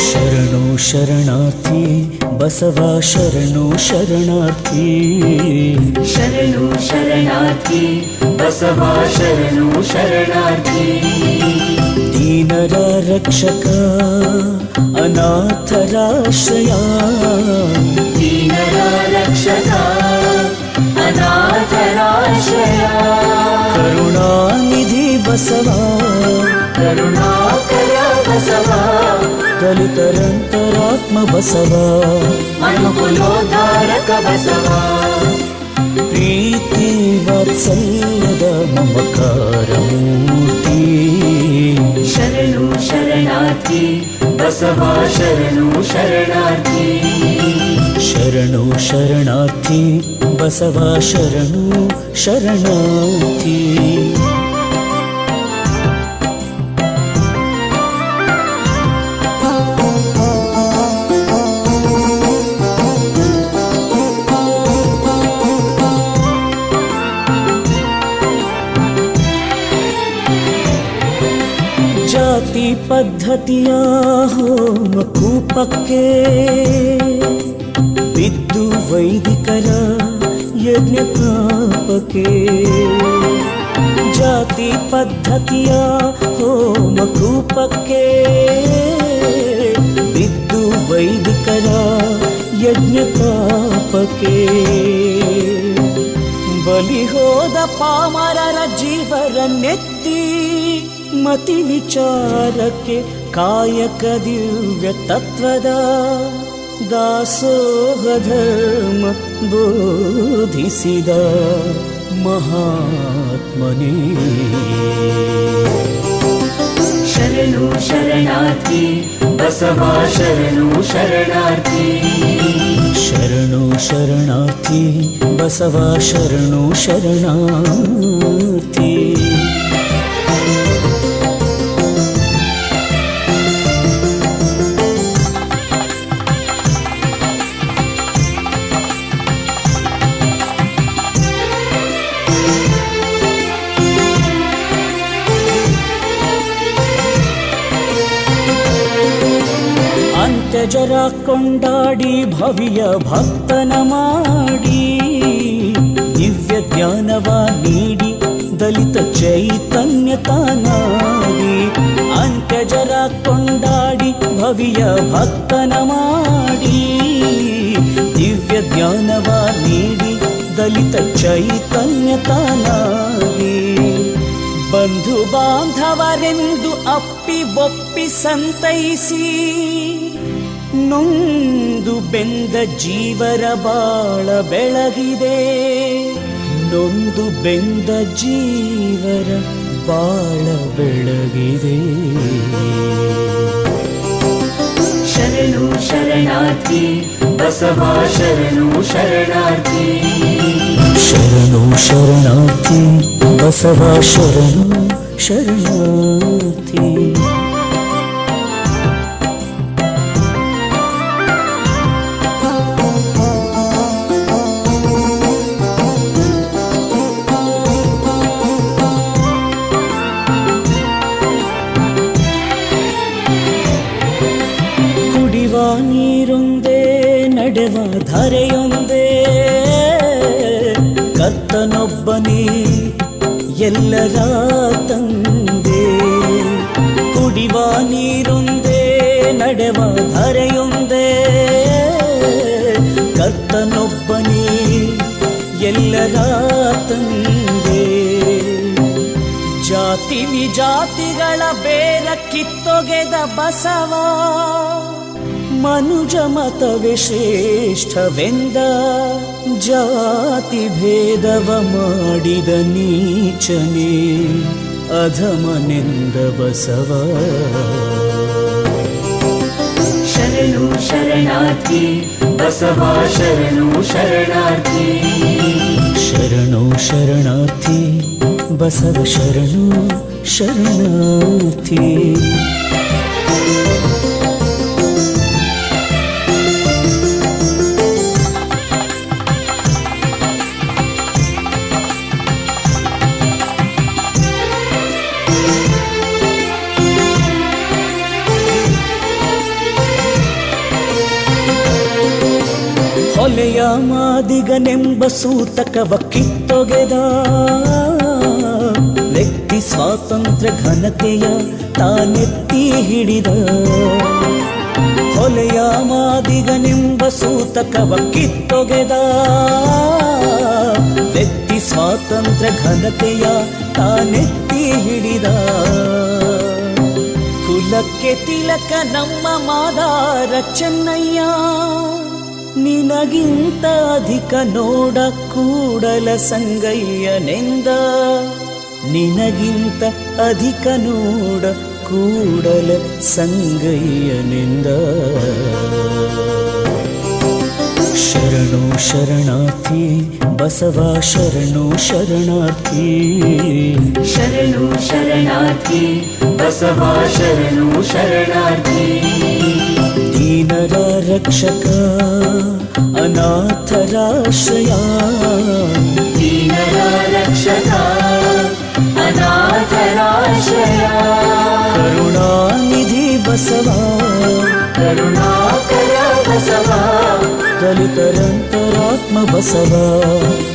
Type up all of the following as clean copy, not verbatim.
ಶರಣು ಶರಣಾರ್ಥಿ ಬಸವ ಶರಣು ಶರಣಾರ್ಥಿ ಶರಣು ಶರಣಾರ್ಥಿ ಬಸವ ಶರಣು ಶರಣಾರ್ಥಿ ದೀನರ ರಕ್ಷಕ ಅನಾಥರಾಶ್ರಯ ದೀನರ ರಕ್ಷಕ ಅನಾಥರಾಶ್ರಯ ಕರುಣಾನಿಧಿ ಬಸವ ಕರುಣಾಕರ ಬಸವ ದಲಿತರಂತರಾತ್ಮ ಬಸವ ಮನುಕುಲೋದ್ಧಾರಕ ಬಸವ ಪ್ರೀತಿ ವಾತ್ಸಲ್ಯದ ಮಮಕಾರ ಮೂರ್ತಿ ಶರಣು ಶರಣಾರ್ಥಿ ಬಸವ ಶರಣು ಶರಣಾರ್ಥಿ ಶರಣು ಶರಣಾರ್ಥಿ ಬಸವ ಶರಣು ಶರಣಾರ್ಥಿ ಜಾತಿ ಪದ್ಧತಿಯ ಹೋಮ ಕೂಪಕ್ಕೆ ಬಿದ್ದು ವೈದಿಕರ ಯಜ್ಞ ಪಾಪಕ್ಕೆ ಜಾತಿ ಪದ್ಧತಿಯ ಹೋಮ ಕೂಪಕ್ಕೆ ಬಿದ್ದು ವೈದಿಕರ ಯಜ್ಞ ಪಾಪಕ್ಕೆ ಬಲಿ ಹೋದ ಪಾಮರರ ಜೀವರನ್ನೆತ್ತಿ ಮತಿ ವಿಚಾರಕ್ಕೆ ಕಾಯಕ ದಿವ್ಯ ತತ್ವದ ದಾಸೋಹ ಧರ್ಮ ಬೋಧಿಸಿದ ಮಹಾತ್ಮನೇ ಶರಣು ಶರಣಾರ್ಥಿ ಬಸವ ಶರಣು ಶರಣಾರ್ಥಿ ಶರಣು ಶರಣಾರ್ಥಿ ಬಸವ ಶರಣು ಶರಣಾರ್ಥಿ ಅಂತ್ಯಜರ ಕೊಂಡಾಡಿ ಭವ್ಯ ಭಕ್ತನ ಮಾಡಿ ದಿವ್ಯ ಜ್ಞಾನವ ನೀಡಿ ದಲಿತ ಚೈತನ್ಯ ತಾನಾಗಿ ಅಂತ್ಯಜರ ಕೊಂಡಾಡಿ ಭವ್ಯ ಭಕ್ತನ ಮಾಡಿ ದಿವ್ಯ ಜ್ಞಾನವ ನೀಡಿ ದಲಿತ ಚೈತನ್ಯ ತಾನಾಗಿ ಬಂಧು ಬಾಂಧವರೆಂದು ಅಪ್ಪಿ ಒಪ್ಪಿ ಸಂತೈಸಿ ನೊಂದು ಬೆಂದ ಜೀವರ ಬಾಳ ಬೆಳಗಿದೆ ನೊಂದು ಬೆಂದ ಜೀವರ ಬಾಳ ಬೆಳಗಿದೆ ಶರಣು ಶರಣಾರ್ಥಿ ಬಸವ ಶರಣು ಶರಣಾರ್ಥಿ ಶರಣು ಶರಣಾರ್ಥಿ ಬಸವ ಶರಣು ಶರಣಾರ್ಥಿ ಕುಡಿವ ನೀರೊಂದೇ ನಡೆವ ಧರೆಯೊಂದೇ ಕರ್ತನೊಬ್ಬನೇ ಎಲ್ಲರ ತಂದೆ ಕುಡಿವ ನೀರೊಂದೇ ನಡೆವ ಧರೆಯೊಂದೇ ಕರ್ತನೊಬ್ಬನೇ ಎಲ್ಲರ ತಂದೆ ಜಾತಿ ವಿಜಾತಿಗಳ ಬೇರ ಕಿತ್ತೊಗೆದ ಬಸವ ಮನುಜ ಮತವೇ ಶ್ರೇಷ್ಠವೆಂದ ಜಾತಿ ಭೇದವ ಮಾಡಿದ ನೀಚನೇ ಅಧಮನೆಂದ ಬಸವ ಶರಣು ಶರಣಾರ್ಥಿ ಬಸವ ಶರಣು ಶರಣಾರ್ಥಿ ಶರಣು ಶರಣಾರ್ಥಿ ಬಸವ ಶರಣು ಶರಣಾರ್ಥಿ ಹೊಲೆಯ ಮಾದಿಗನೆಂಬ ಸೂತಕವ ಕಿತ್ತೊಗೆದ ವ್ಯಕ್ತಿ ಸ್ವಾತಂತ್ರ್ಯ ಘನತೆಯ ತಾನೆತ್ತಿ ಹಿಡಿದ ಹೊಲೆಯ ಮಾದಿಗನೆಂಬ ಸೂತಕವ ಕಿತ್ತೊಗೆದ ವ್ಯಕ್ತಿ ಸ್ವಾತಂತ್ರ್ಯ ಘನತೆಯ ತಾನೆತ್ತಿ ಹಿಡಿದ ಕುಲಕ್ಕೆ ತಿಲಕ ನಮ್ಮ ಮಾದಾರ ಚೆನ್ನಯ್ಯ ನಿನಗಿಂತ ಅಧಿಕ ನೋಡ ಕೂಡಲ ಸಂಗಯ್ಯನೆಂದ ನಿನಗಿಂತ ಅಧಿಕ ನೋಡ ಕೂಡಲ ಸಂಗಯ್ಯನೆಂದ ಶರಣು ಶರಣಾರ್ಥಿ ಬಸವ ಶರಣು ಶರಣಾರ್ಥಿ ಶರಣು ಶರಣಾರ್ಥಿ ಬಸವ ಶರಣು ಶರಣಾರ್ಥಿ ದೀನರ ರಕ್ಷಕ ಅನಾಥರಾಶ್ರಯ ದೀನರ ರಕ್ಷಕ ಅನಾಥರಾಶ್ರಯ ಕರುಣಾನಿಧಿ ಬಸವ ಕರುಣಾಕರ ಬಸವ ದಲಿತರಂತರಾತ್ಮ ಬಸವ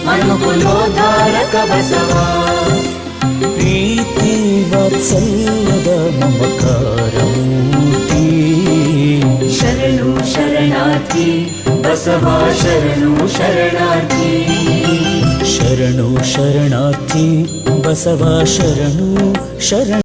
ಮನುಕುಲೋದ್ಧಾರಕ ಬಸವ ಪ್ರೀತಿ ವಾತ್ಸಲ್ಯದ ಮಮಕಾರ ಮೂರ್ತಿ ಶರಣು ಶರಣಾರ್ಥಿ ಬಸವ ಶರಣು ಶರಣಾರ್ಥಿ ಶರಣು ಶರಣಾರ್ಥಿ ಬಸವ ಶರಣು ಶರಣ